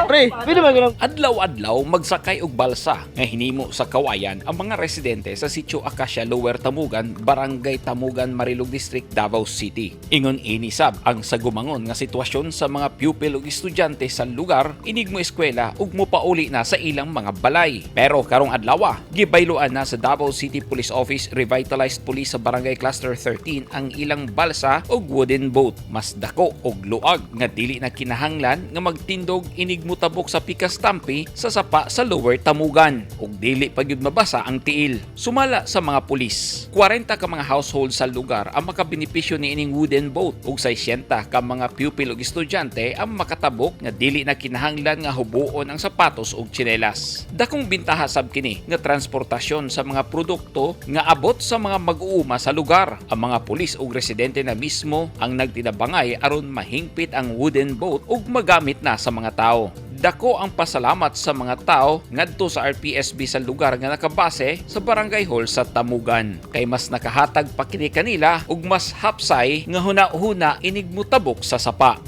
Pre, pwede ba ganun? Adlaw-adlaw magsakay og balsa nga hinimo sa kawayan ang mga residente sa Sitio Acacia Lower Tamugan, Barangay Tamugan, Marilog District, Davao City. Ingon inisab ang sagumangon nga sitwasyon sa mga pupil ug estudyante sa lugar inig mo eskwela ug mopauli na sa ilang mga balay. Pero karong adlaw gibayloan na sa Davao City Police Office Revitalized Police sa Barangay Cluster 13 ang ilang balsa ug wooden boat. Mas dako og luag nga dili na kinahanglan nga magtindog inig mutabok sa pikas tampi sa sapa sa Lower Tamugan ug dili pa gyud mabasa ang tiil. Sumala sa mga pulis, 40 ka mga household sa lugar ang makabenepisyo ni ining wooden boat ug 60 ka mga pupil ug estudyante ang makatabok nga dili na kinahanglan nga hubuon ang sapatos ug tsinelas. Dakong bintaha sab kini nga transportasyon sa mga produkto nga abot sa mga mag-uuma sa lugar. Ang mga pulis ug residente na mismo ang nagtinabangay aron mahingpit ang wooden boat ug magamit na sa mga tao. Dako ang pasalamat sa mga tao ngadto sa RPSB sa lugar nga nakabase sa Barangay Hall sa Tamugan. Kay mas nakahatag pa kini kanila ug mas hapsay nga huna-huna inig mutabok sa sapa.